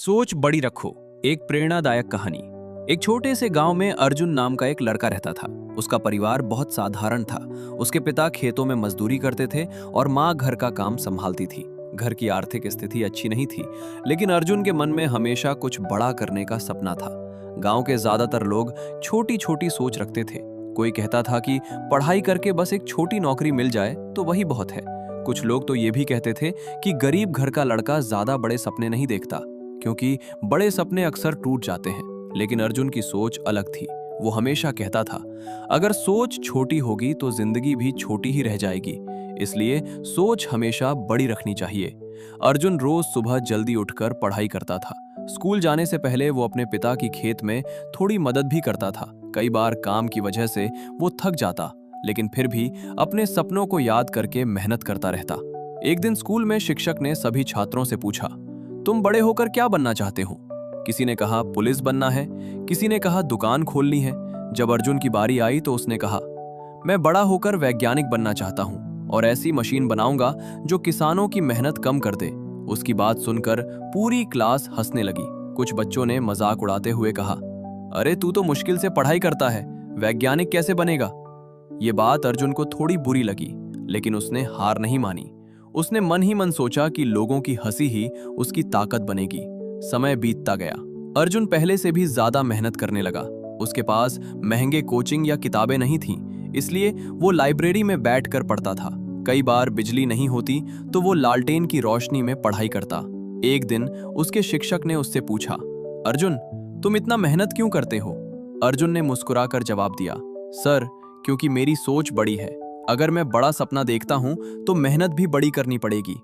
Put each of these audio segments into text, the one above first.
सोच बड़ी रखो। एक प्रेरणादायक कहानी। एक छोटे से गांव में अर्जुन नाम का एक लड़का रहता था। उसका परिवार बहुत साधारण था। उसके पिता खेतों में मजदूरी करते थे और माँ घर का काम संभालती थी। घर की आर्थिक स्थिति अच्छी नहीं थी, लेकिन अर्जुन के मन में हमेशा कुछ बड़ा करने का सपना था। गांव के ज्यादातर लोग छोटी छोटी सोच रखते थे। कोई कहता था कि पढ़ाई करके बस एक छोटी नौकरी मिल जाए तो वही बहुत है। कुछ लोग तो ये भी कहते थे कि गरीब घर का लड़का ज्यादा बड़े सपने नहीं देखता, क्योंकि बड़े सपने अक्सर टूट जाते हैं। लेकिन अर्जुन की सोच अलग थी। वो हमेशा कहता था, अगर सोच छोटी होगी तो जिंदगी भी छोटी ही रह जाएगी, इसलिए सोच हमेशा बड़ी रखनी चाहिए। अर्जुन रोज सुबह जल्दी उठकर पढ़ाई करता था। स्कूल जाने से पहले वो अपने पिता की खेत में थोड़ी मदद भी करता था। कई बार काम की वजह से वो थक जाता, लेकिन फिर भी अपने सपनों को याद करके मेहनत करता रहता। एक दिन स्कूल में शिक्षक ने सभी छात्रों से पूछा, तुम बड़े होकर क्या बनना चाहते हो? किसी ने कहा पुलिस बनना है, किसी ने कहा दुकान खोलनी है। जब अर्जुन की बारी आई तो उसने कहा, मैं बड़ा होकर वैज्ञानिक बनना चाहता हूँ और ऐसी मशीन बनाऊंगा जो किसानों की मेहनत कम कर दे। उसकी बात सुनकर पूरी क्लास हंसने लगी। कुछ बच्चों ने मजाक उड़ाते हुए कहा, अरे तू तो मुश्किल से पढ़ाई करता है, वैज्ञानिक कैसे बनेगा? ये बात अर्जुन को थोड़ी बुरी लगी, लेकिन उसने हार नहीं मानी। उसने मन ही मन सोचा कि लोगों की हंसी ही उसकी ताकत बनेगी। समय बीतता गया। अर्जुन पहले से भी ज्यादा मेहनत करने लगा। उसके पास महंगे कोचिंग या किताबें नहीं थीं, इसलिए वो लाइब्रेरी में बैठकर पढ़ता था। कई बार बिजली नहीं होती तो वो लालटेन की रोशनी में पढ़ाई करता। एक दिन उसके शिक्षक ने उससे पूछा, अर्जुन तुम इतना मेहनत क्यों करते हो? अर्जुन ने मुस्कुराकर जवाब दिया, सर क्योंकि मेरी सोच बड़ी है। अगर मैं बड़ा सपना देखता हूं तो मेहनत भी बड़ी करनी पड़ेगी।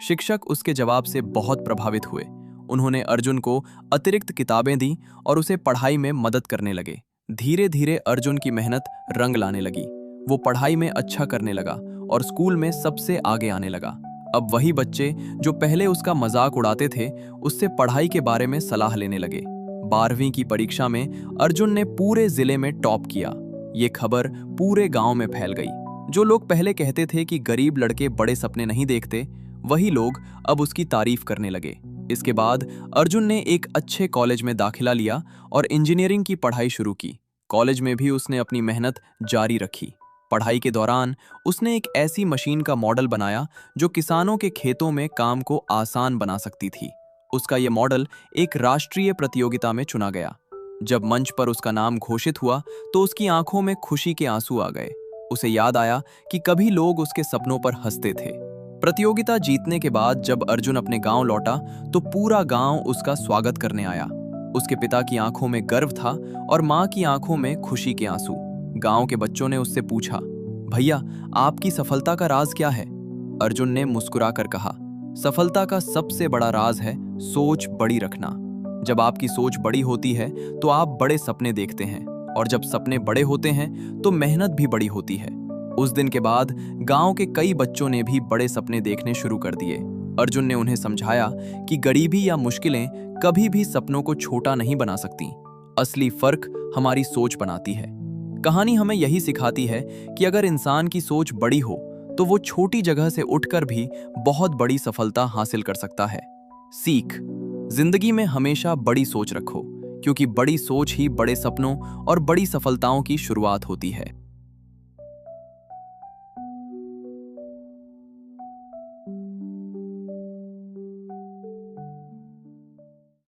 शिक्षक उसके जवाब से बहुत प्रभावित हुए। उन्होंने अर्जुन को अतिरिक्त किताबें दी और उसे पढ़ाई में मदद करने लगे। धीरे धीरे अर्जुन की मेहनत रंग लाने लगी। वो पढ़ाई में अच्छा करने लगा और स्कूल में सबसे आगे आने लगा। अब वही बच्चे जो पहले उसका मजाक उड़ाते थे, उससे पढ़ाई के बारे में सलाह लेने लगे। 12वीं की परीक्षा में अर्जुन ने पूरे जिले में टॉप किया। ये खबर पूरे गांव में फैल गई। जो लोग पहले कहते थे कि गरीब लड़के बड़े सपने नहीं देखते, वही लोग अब उसकी तारीफ करने लगे। इसके बाद अर्जुन ने एक अच्छे कॉलेज में दाखिला लिया और इंजीनियरिंग की पढ़ाई शुरू की। कॉलेज में भी उसने अपनी मेहनत जारी रखी। पढ़ाई के दौरान उसने एक ऐसी मशीन का मॉडल बनाया जो किसानों के खेतों में काम को आसान बना सकती थी। उसका ये मॉडल एक राष्ट्रीय प्रतियोगिता में चुना गया। जब मंच पर उसका नाम घोषित हुआ तो उसकी आंखों में खुशी के आंसू आ गए। उसे याद आया कि कभी लोग उसके सपनों पर हंसते थे। प्रतियोगिता जीतने के बाद जब अर्जुन अपने गांव लौटा तो पूरा गांव उसका स्वागत करने आया। उसके पिता की आंखों में गर्व था और मां की आंखों में खुशी के आंसू। गांव के बच्चों ने उससे पूछा, भैया आपकी सफलता का राज क्या है? अर्जुन ने मुस्कुराकर कहा, सफलता का सबसे बड़ा राज है सोच बड़ी रखना। जब आपकी सोच बड़ी होती है तो आप बड़े सपने देखते हैं, और जब सपने बड़े होते हैं तो मेहनत भी बड़ी होती है। उस दिन के बाद गांव के कई बच्चों ने भी बड़े सपने देखने शुरू कर दिए। अर्जुन ने उन्हें समझाया कि गरीबी या मुश्किलें कभी भी सपनों को छोटा नहीं बना सकती। असली फर्क हमारी सोच बनाती है। कहानी हमें यही सिखाती है कि अगर इंसान की सोच बड़ी हो तो वो छोटी जगह से उठकर भी बहुत बड़ी सफलता हासिल कर सकता है। सीख, जिंदगी में हमेशा बड़ी सोच रखो, क्योंकि बड़ी सोच ही बड़े सपनों और बड़ी सफलताओं की शुरुआत होती है।